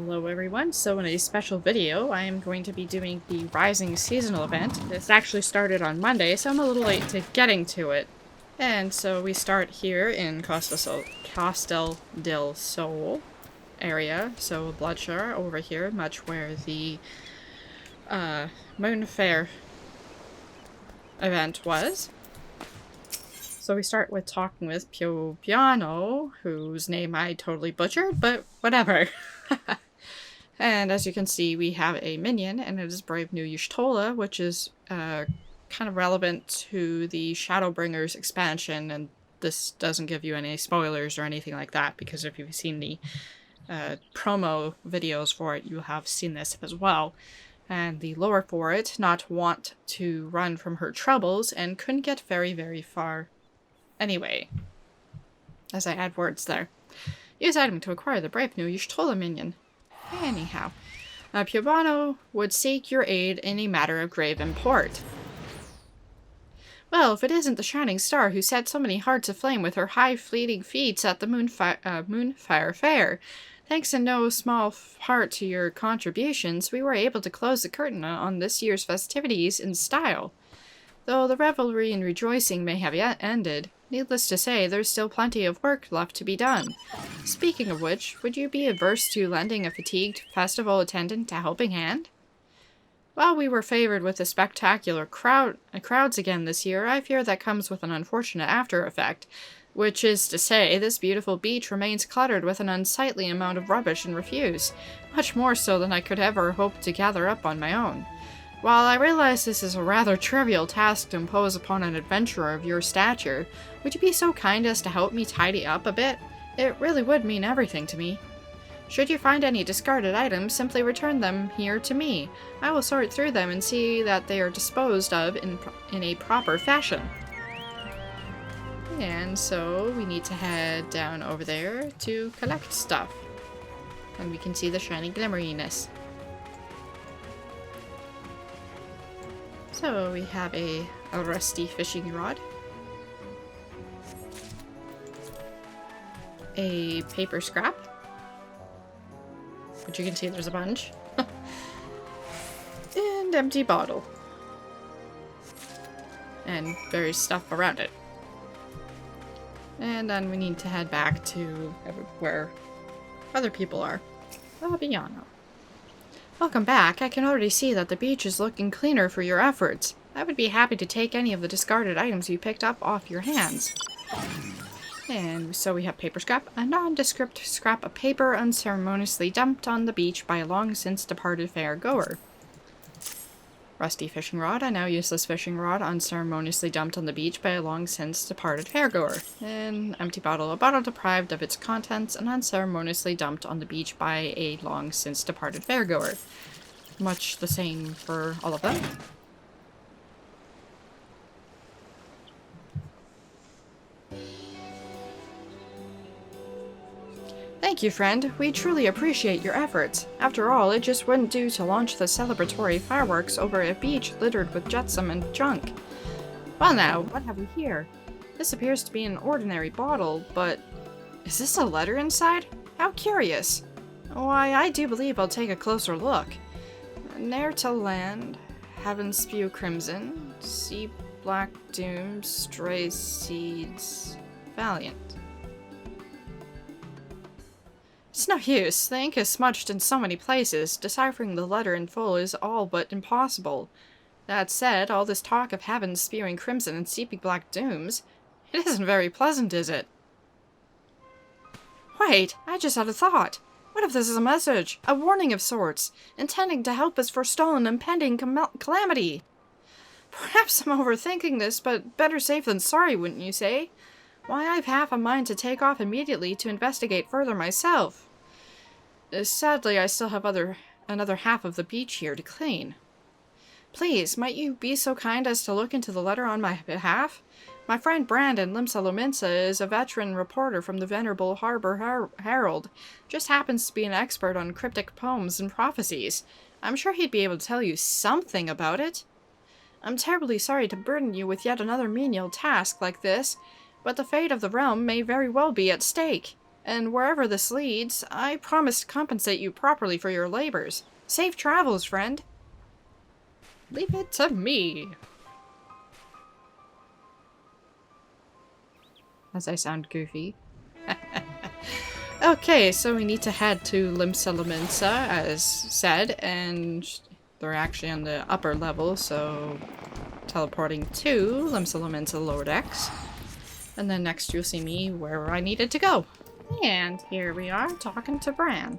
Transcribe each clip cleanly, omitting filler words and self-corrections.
Hello everyone, so in a special video I am going to be doing the Rising seasonal event. This actually started on Monday, so I'm a little late to getting to it. And so we start here in Castel del Sol area, so Bloodshire over here, much where the Moon Fair event was. So we start with talking with Piano, whose name I totally butchered, but whatever. And as you can see, we have a minion, and it is Brave New Y'shtola, which is kind of relevant to the Shadowbringers expansion, and this doesn't give you any spoilers or anything like that, because if you've seen the promo videos for it, you have seen this as well. And the lore for it, not want to run from her troubles, and couldn't get very, very far. Anyway, as I add words there. Use item to acquire the Brave New Y'shtola minion. Anyhow, Piobano would seek your aid in a matter of grave import. Well, if it isn't the shining star who set so many hearts aflame with her high fleeting feats at the Moonfire Fair. Thanks in no small part to your contributions, we were able to close the curtain on this year's festivities in style. Though the revelry and rejoicing may have ended, needless to say, there's still plenty of work left to be done. Speaking of which, would you be averse to lending a fatigued festival attendant a helping hand? While we were favored with a spectacular crowds again this year, I fear that comes with an unfortunate after effect, which is to say, this beautiful beach remains cluttered with an unsightly amount of rubbish and refuse, much more so than I could ever hope to gather up on my own. While I realize this is a rather trivial task to impose upon an adventurer of your stature, would you be so kind as to help me tidy up a bit? It really would mean everything to me. Should you find any discarded items, simply return them here to me. I will sort through them and see that they are disposed of in a proper fashion. And so we need to head down over there to collect stuff. And we can see the shiny glimmeriness. So we have a rusty fishing rod, a paper scrap, which you can see there's a bunch, and empty bottle, and various stuff around it. And then we need to head back to where other people are. Fabiano. Welcome back. I can already see that the beach is looking cleaner for your efforts. I would be happy to take any of the discarded items you picked up off your hands. And so we have paper scrap, a nondescript scrap of paper unceremoniously dumped on the beach by a long since departed fair-goer. Rusty fishing rod, a now useless fishing rod unceremoniously dumped on the beach by a long since departed fair-goer. An empty bottle, a bottle deprived of its contents and unceremoniously dumped on the beach by a long since departed fair-goer. Much the same for all of them. Thank you, friend. We truly appreciate your efforts. After all, it just wouldn't do to launch the celebratory fireworks over a beach littered with jetsam and junk. Well now, what have we here? This appears to be an ordinary bottle, but is this a letter inside? How curious. Why, I do believe I'll take a closer look. Ne'er to land, heaven spew crimson, sea black doom, stray seeds, valiant. It's no use. The ink is smudged in so many places. Deciphering the letter in full is all but impossible. That said, all this talk of heaven spewing crimson and steeping black dooms, it isn't very pleasant, is it? Wait, I just had a thought. What if this is a message? A warning of sorts, intending to help us forestall an impending calamity? Perhaps I'm overthinking this, but better safe than sorry, wouldn't you say? Why, I've half a mind to take off immediately to investigate further myself. Sadly, I still have another half of the beach here to clean. Please, might you be so kind as to look into the letter on my behalf? My friend Brandon Limsa Lominsa is a veteran reporter from the Venerable Harbor Herald. Just happens to be an expert on cryptic poems and prophecies. I'm sure he'd be able to tell you something about it. I'm terribly sorry to burden you with yet another menial task like this, but the fate of the realm may very well be at stake. And wherever this leads, I promise to compensate you properly for your labors. Safe travels, friend. Leave it to me. As I sound goofy. Okay, so we need to head to Limsa, as said, and they're actually on the upper level, so teleporting to Limsa lower decks. And then next you'll see me where I needed to go. And here we are, talking to Bran.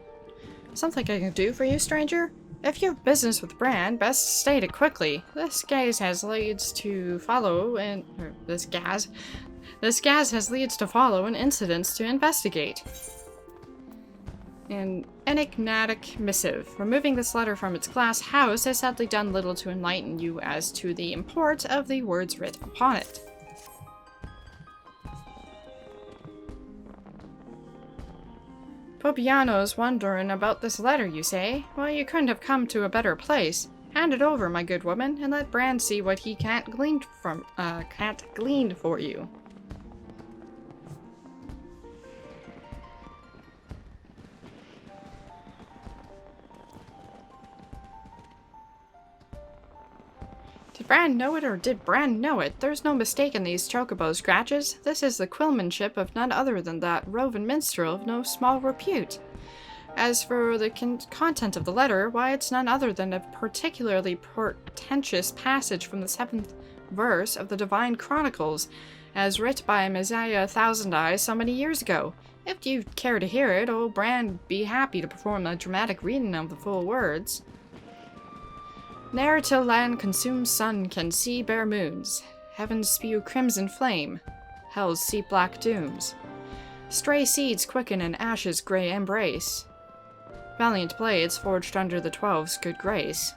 Something I can do for you, stranger? If you have business with Bran, best state it quickly. This gas has leads to follow and this gas has leads to follow and incidents to investigate. An enigmatic missive. Removing this letter from its glass house has sadly done little to enlighten you as to the import of the words written upon it. Popiano's wondering about this letter, you say? Well, you couldn't have come to a better place. Hand it over, my good woman, and let Bran see what he can't glean for you. Did Bran know it, or did Bran know it? There's no mistaking these chocobo scratches. This is the quillmanship of none other than that roving minstrel of no small repute. As for the content of the letter, why, it's none other than a particularly portentous passage from the 7th verse of the Divine Chronicles, as writ by Messiah Thousand Eyes so many years ago. If you care to hear it, old Bran be happy to perform a dramatic reading of the full words. Ne'er till land consumed sun can see bare moons, heavens spew crimson flame, hell's see black dooms. Stray seeds quicken and ashes grey embrace. Valiant blades forged under the 12's good grace.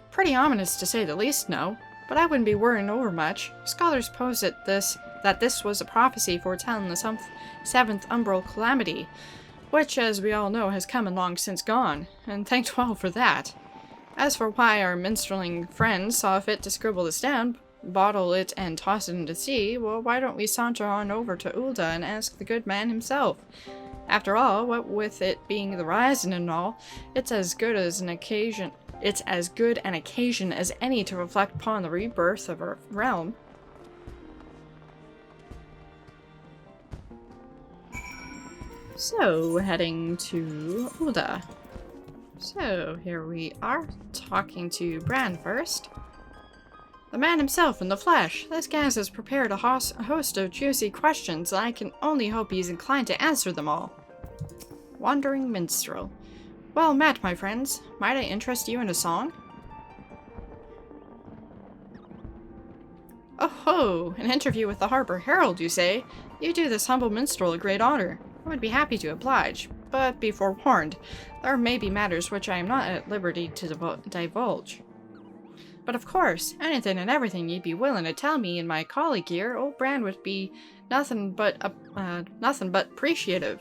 Pretty ominous to say the least, no, but I wouldn't be worrying over much. Scholars posit that this was a prophecy foretelling the 7th umbral calamity, which, as we all know, has come and long since gone, and thanked well for that. As for why our minstreling friends saw fit to scribble this down, bottle it and toss it into sea, well, why don't we saunter on over to Ulda and ask the good man himself? After all, what with it being the rising and all, it's as good an occasion as any to reflect upon the rebirth of our realm. So, heading to Ulda. So, here we are, talking to Bran first. The man himself in the flesh. This Gaz has prepared a host of juicy questions, and I can only hope he's inclined to answer them all. Wandering Minstrel. Well met, my friends. Might I interest you in a song? Oh ho! An interview with the Harper Herald, you say? You do this humble minstrel a great honor. I would be happy to oblige, but be forewarned, there may be matters which I am not at liberty to divulge. But of course, anything and everything you'd be willing to tell me and my colleague here, old Bran would be nothing but appreciative.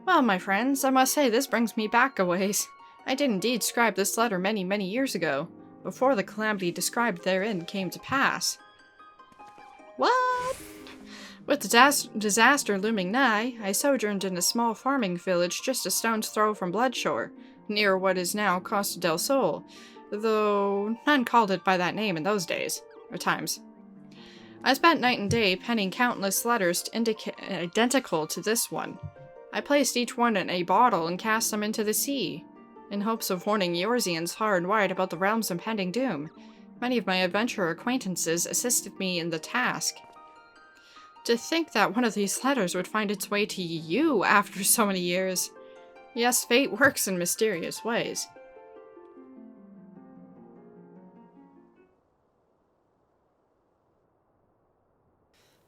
Well, my friends, I must say this brings me back a ways. I did indeed scribe this letter many, many years ago, before the calamity described therein came to pass. What? With the disaster looming nigh, I sojourned in a small farming village just a stone's throw from Bloodshore, near what is now Costa del Sol, though none called it by that name in those days, or times. I spent night and day penning countless letters identical to this one. I placed each one in a bottle and cast them into the sea, in hopes of warning Yorzians far and wide about the realm's impending doom. Many of my adventurer acquaintances assisted me in the task. To think that one of these letters would find its way to you after so many years. Yes, fate works in mysterious ways.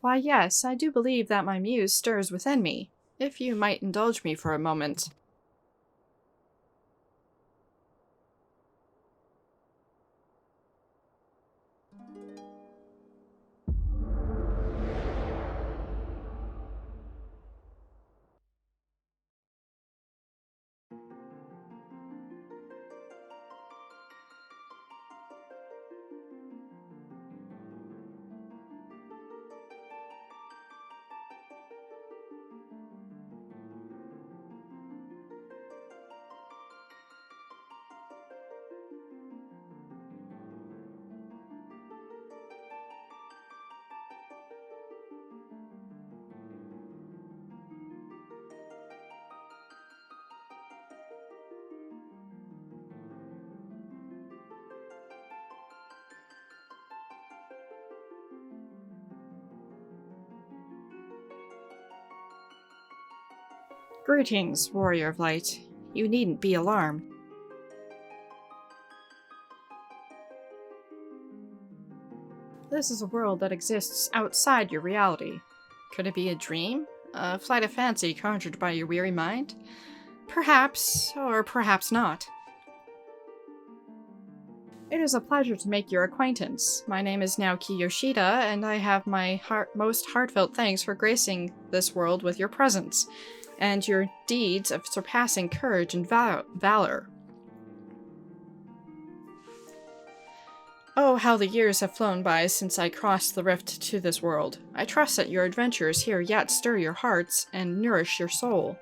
Why, yes, I do believe that my muse stirs within me. If you might indulge me for a moment. Greetings, Warrior of Light. You needn't be alarmed. This is a world that exists outside your reality. Could it be a dream? A flight of fancy conjured by your weary mind? Perhaps, or perhaps not. It is a pleasure to make your acquaintance. My name is Naoki Yoshida, and I have my most heartfelt thanks for gracing this world with your presence, and your deeds of surpassing courage and valor. Oh, how the years have flown by since I crossed the rift to this world. I trust that your adventures here yet stir your hearts and nourish your soul.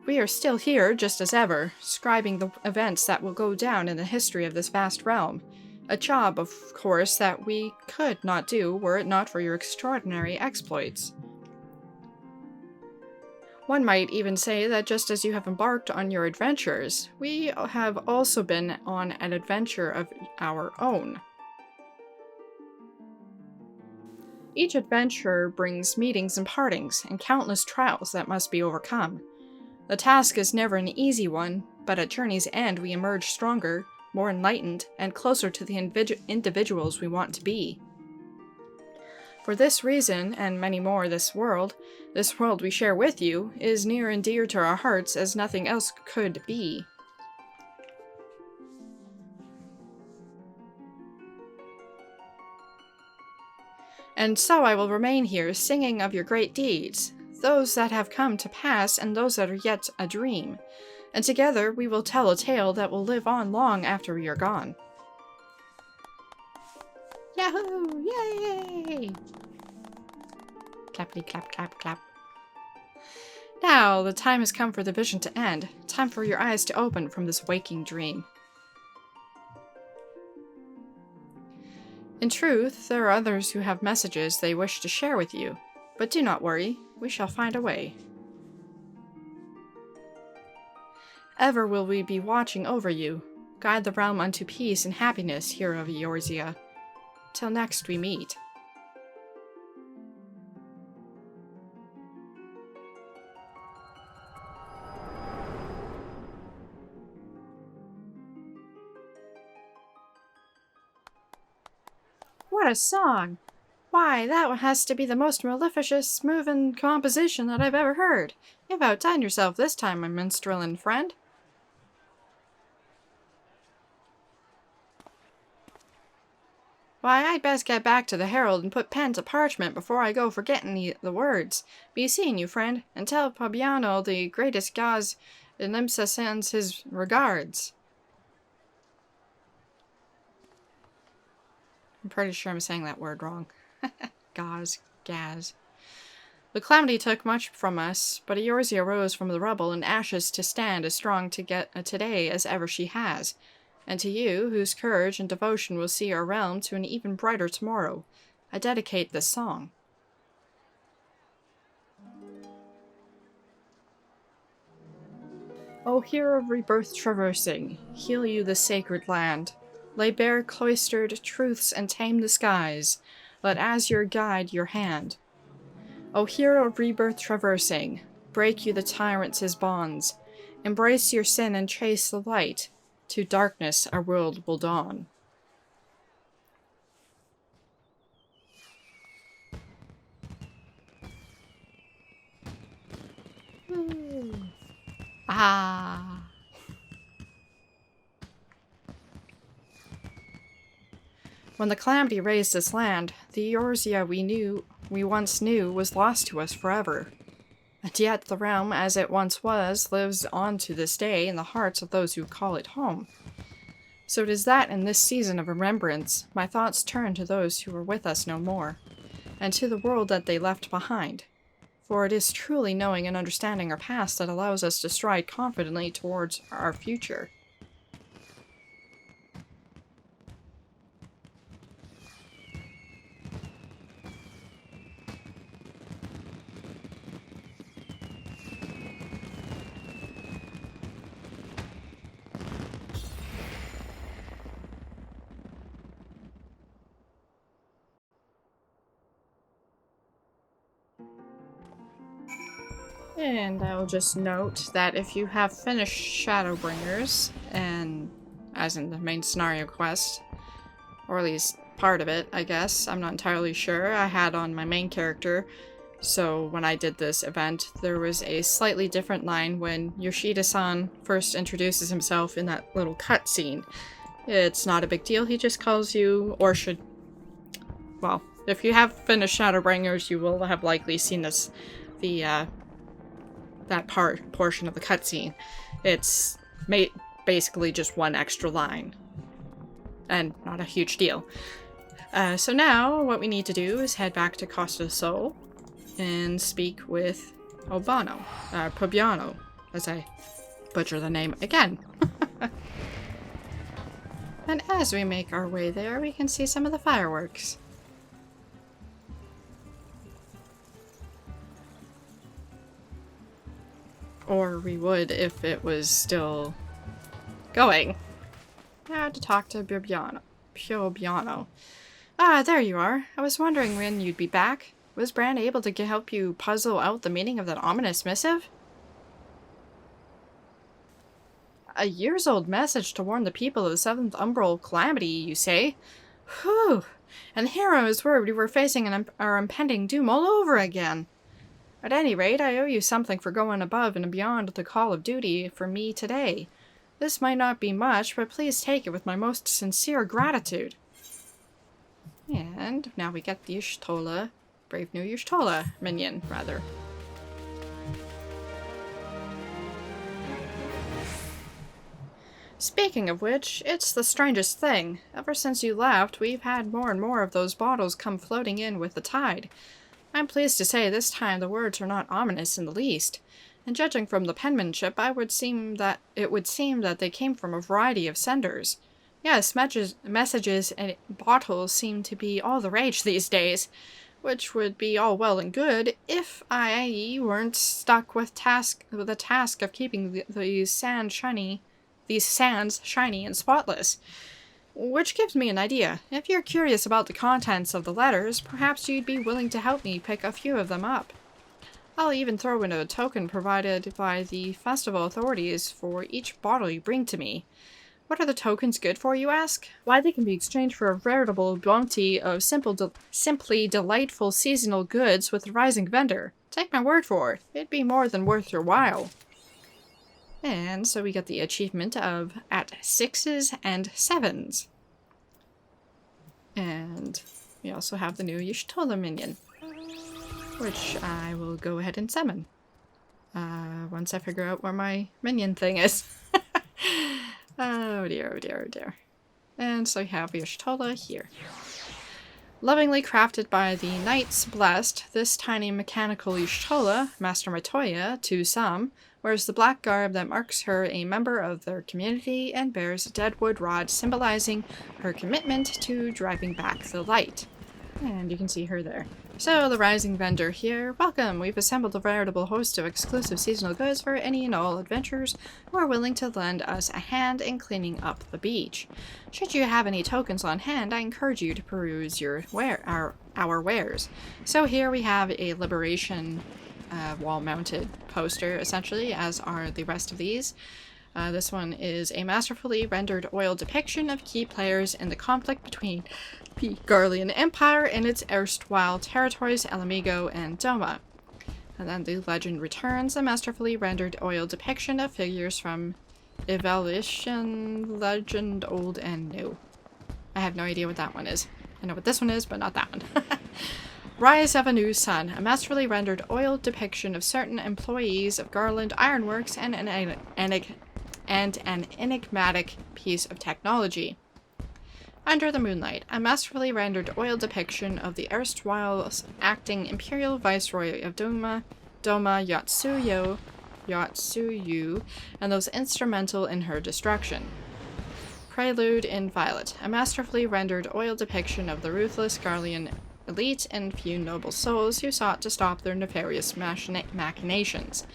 We are still here, just as ever, scribing the events that will go down in the history of this vast realm. A job, of course, that we could not do were it not for your extraordinary exploits. One might even say that just as you have embarked on your adventures, we have also been on an adventure of our own. Each adventure brings meetings and partings, and countless trials that must be overcome. The task is never an easy one, but at journey's end we emerge stronger, more enlightened, and closer to the individuals we want to be. For this reason, and many more, this world we share with you, is near and dear to our hearts as nothing else could be. And so I will remain here singing of your great deeds, those that have come to pass and those that are yet a dream, and together we will tell a tale that will live on long after we are gone. Yahoo! Yay! Clappity clap clap clap. Now, the time has come for the vision to end. Time for your eyes to open from this waking dream. In truth, there are others who have messages they wish to share with you, but do not worry, we shall find a way. Ever will we be watching over you, guide the realm unto peace and happiness, hero of Eorzea. Till next we meet. What a song! Why, that has to be the most mellifluous, moving composition that I've ever heard. You've outdone yourself this time, my minstrelin friend. Why, I'd best get back to the Herald and put pen to parchment before I go forgetting the words. Be seeing you, friend, and tell Pabiano the greatest gaz in Limsa sends his regards. I'm pretty sure I'm saying that word wrong. Gaz. The calamity took much from us, but Eorzea rose from the rubble and ashes to stand as strong today as ever she has. And to you, whose courage and devotion will see our realm to an even brighter tomorrow, I dedicate this song. O hero of rebirth traversing, heal you the sacred land. Lay bare cloistered truths and tame the skies. Let Azure guide your hand. O hero of rebirth traversing, break you the tyrant's his bonds. Embrace your sin and chase the light. To darkness our world will dawn. Ah. When the calamity razed this land, the Eorzea we once knew was lost to us forever. And yet the realm as it once was lives on to this day in the hearts of those who call it home. So it is that in this season of remembrance, my thoughts turn to those who are with us no more, and to the world that they left behind. For it is truly knowing and understanding our past that allows us to stride confidently towards our future. And I'll just note that if you have finished Shadowbringers, and as in the main scenario quest, or at least part of it, I guess, I'm not entirely sure, I had on my main character, so when I did this event, there was a slightly different line when Yoshida-san first introduces himself in that little cutscene. It's not a big deal, he just calls you, or should, well, if you have finished Shadowbringers, you will have likely seen this, that portion of the cutscene. It's basically just one extra line. And not a huge deal. So now, what we need to do is head back to Costa del Sol and speak with Pobiano, as I butcher the name again. And as we make our way there, we can see some of the fireworks. Or we would if it was still going. Now to talk to Pobiano. Ah, there you are. I was wondering when you'd be back. Was Bran able to help you puzzle out the meaning of that ominous missive? A years-old message to warn the people of the Seventh Umbral calamity, you say? Whew! And here I was worried we were facing our impending doom all over again. At any rate, I owe you something for going above and beyond the call of duty for me today. This might not be much, but please take it with my most sincere gratitude. And now we get the Y'shtola, Brave New Y'shtola minion, rather. Speaking of which, it's the strangest thing. Ever since you left, we've had more and more of those bottles come floating in with the tide. I'm pleased to say this time the words are not ominous in the least. And judging from the penmanship, it would seem that they came from a variety of senders. Yes, messages and bottles seem to be all the rage these days, which would be all well and good if I weren't stuck with the task of keeping these sands shiny and spotless. Which gives me an idea. If you're curious about the contents of the letters, perhaps you'd be willing to help me pick a few of them up. I'll even throw in a token provided by the festival authorities for each bottle you bring to me. What are the tokens good for, you ask? Why, they can be exchanged for a veritable bounty of simply delightful seasonal goods with the rising vendor. Take my word for it, it'd be more than worth your while. And so we get the achievement of at 6s and 7s. And we also have the new Y'shtola minion, which I will go ahead and summon. Once I figure out where my minion thing is. Oh dear, oh dear, oh dear. And so we have Y'shtola here. Lovingly crafted by the Knights Blessed, this tiny mechanical Y'shtola, Master Matoya to some, wears the black garb that marks her a member of their community and bears a deadwood rod symbolizing her commitment to driving back the light. And you can see her there. So, the rising vendor here, welcome! We've assembled a veritable host of exclusive seasonal goods for any and all adventurers who are willing to lend us a hand in cleaning up the beach. Should you have any tokens on hand, I encourage you to peruse our wares. So here we have a Liberation wall-mounted poster, essentially, as are the rest of these. This one is a masterfully rendered oil depiction of key players in the conflict between the Garlean Empire and its erstwhile territories Elamigo and Doma. And then the legend returns, a masterfully rendered oil depiction of figures from Evolution, Legend, Old and New. I have no idea what that one is. I know what this one is, but not that one. Rise of a New Sun, a masterfully rendered oil depiction of certain employees of Garland Ironworks and an enigmatic piece of technology. Under the Moonlight, a masterfully rendered oil depiction of the erstwhile acting Imperial Viceroy of Doma Yotsuyu, and those instrumental in her destruction. Prelude in Violet, a masterfully rendered oil depiction of the ruthless Garlean elite and few noble souls who sought to stop their nefarious machinations.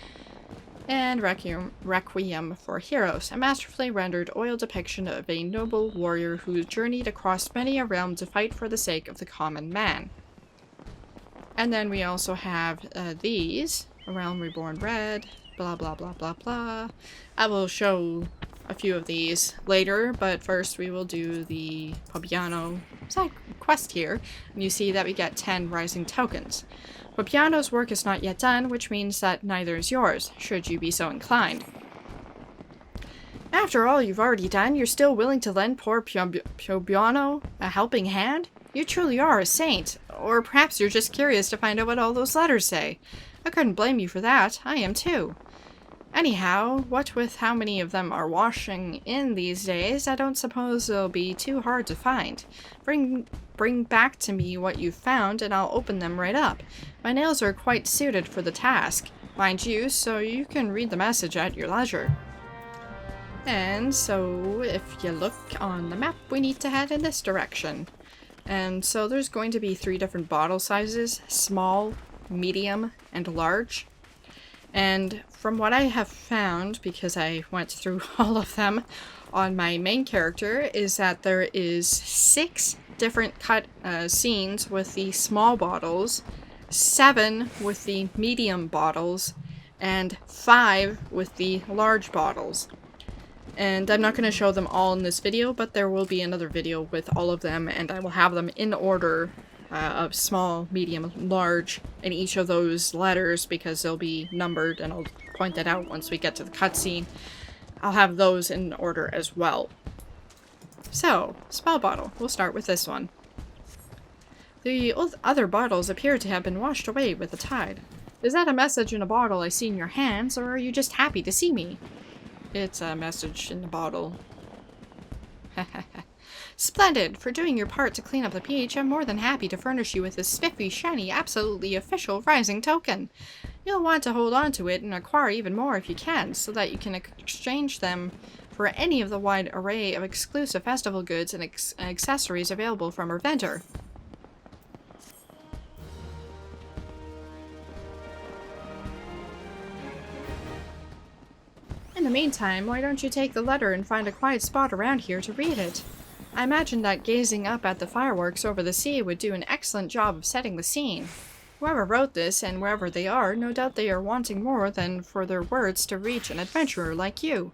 And Requiem for Heroes, a masterfully rendered oil depiction of a noble warrior who journeyed across many a realm to fight for the sake of the common man. And then we also have these, A Realm Reborn Red, blah blah blah blah blah. I will show a few of these later, but first we will do the Pobiano side quest here, and you see that we get 10 rising tokens. Pobiano's work is not yet done, which means that neither is yours, should you be so inclined. After all you've already done, you're still willing to lend poor Pobiano a helping hand? You truly are a saint. Or perhaps you're just curious to find out what all those letters say. I couldn't blame you for that. I am too. Anyhow, what with how many of them are washing in these days, I don't suppose it'll be too hard to find. Bring back to me what you've found, and I'll open them right up. My nails are quite suited for the task, mind you, so you can read the message at your leisure. And so, if you look on the map, we need to head in this direction. And so there's going to be 3 different bottle sizes, small, medium, and large. And from what I have found, because I went through all of them on my main character, is that there is 6 different cut scenes with the small bottles, 7 with the medium bottles, and 5 with the large bottles. And I'm not going to show them all in this video, but there will be another video with all of them, and I will have them in order of small, medium, large, in each of those letters, because they'll be numbered, and I'll point that out once we get to the cutscene. I'll have those in order as well. So, small bottle. We'll start with this one. The other bottles appear to have been washed away with the tide. Is that a message in a bottle I see in your hands, or are you just happy to see me? It's a message in the bottle. Splendid! For doing your part to clean up the beach, I'm more than happy to furnish you with this spiffy, shiny, absolutely official rising token. You'll want to hold on to it and acquire even more if you can, so that you can exchange them for any of the wide array of exclusive festival goods and accessories available from our vendor. In the meantime, why don't you take the letter and find a quiet spot around here to read it? I imagine that gazing up at the fireworks over the sea would do an excellent job of setting the scene. Whoever wrote this, and wherever they are, no doubt they are wanting more than for their words to reach an adventurer like you.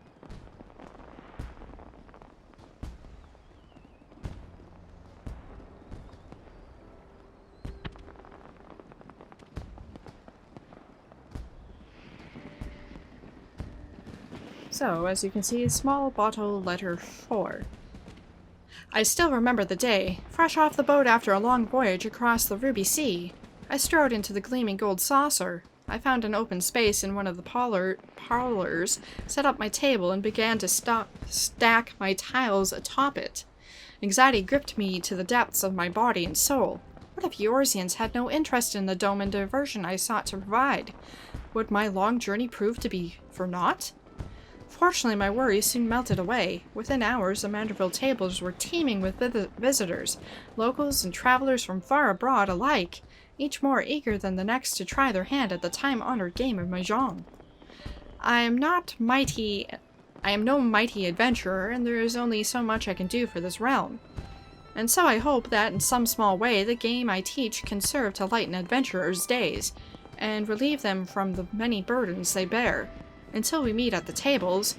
So, as you can see, small bottle letter 4. I still remember the day, fresh off the boat after a long voyage across the ruby sea. I strode into the gleaming gold saucer. I found an open space in one of the parlors, set up my table, and began to stack my tiles atop it. Anxiety gripped me to the depths of my body and soul. What if Eorzeans had no interest in the dome and diversion I sought to provide? Would my long journey prove to be for naught? Fortunately, my worries soon melted away. Within hours, the Manderville tables were teeming with visitors, locals and travelers from far abroad alike, each more eager than the next to try their hand at the time-honored game of Mahjong. I am no mighty adventurer, and there is only so much I can do for this realm. And so I hope that, in some small way, the game I teach can serve to lighten adventurers' days, and relieve them from the many burdens they bear. Until we meet at the tables,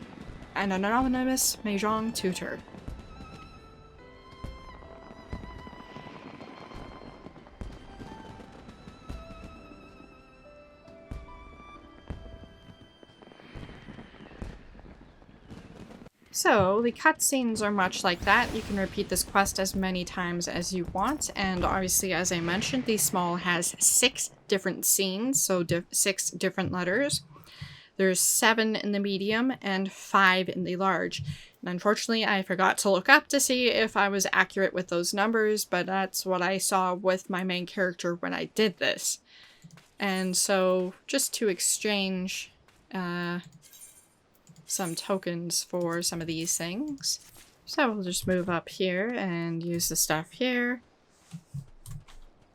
an anonymous Mahjong tutor. So, the cutscenes are much like that. You can repeat this quest as many times as you want, and obviously, as I mentioned, the small has 6 different scenes, so 6 different letters. There's 7 in the medium and 5 in the large. And unfortunately, I forgot to look up to see if I was accurate with those numbers, but that's what I saw with my main character when I did this. And so, just to exchange some tokens for some of these things. So we'll just move up here and use the stuff here.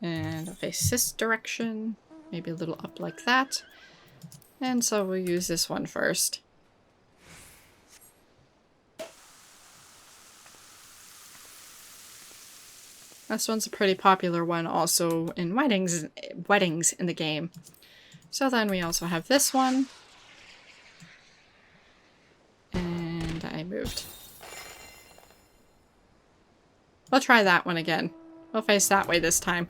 And I'll face this direction, maybe a little up like that. And so we'll use this one first. This one's a pretty popular one also in weddings in the game. So then we also have this one. And I moved. We'll try that one again. We'll face that way this time.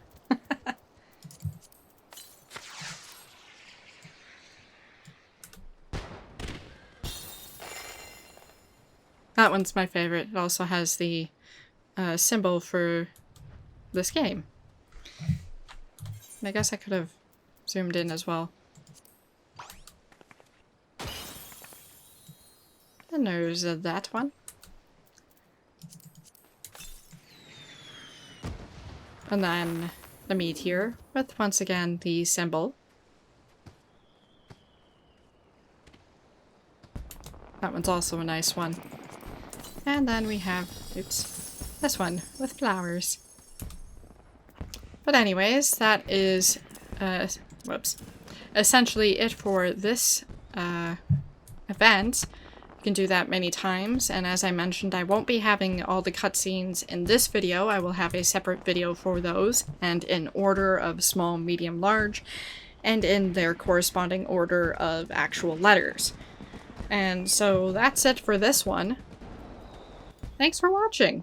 That one's my favorite. It also has the symbol for this game. And I guess I could have zoomed in as well. And there's that one. And then the meteor with, once again, the symbol. That one's also a nice one. And then we have, oops, this one with flowers. But anyways, that is, whoops, essentially it for this event. You can do that many times, and as I mentioned, I won't be having all the cutscenes in this video. I will have a separate video for those, and in order of small, medium, large, and in their corresponding order of actual letters. And so that's it for this one. Thanks for watching!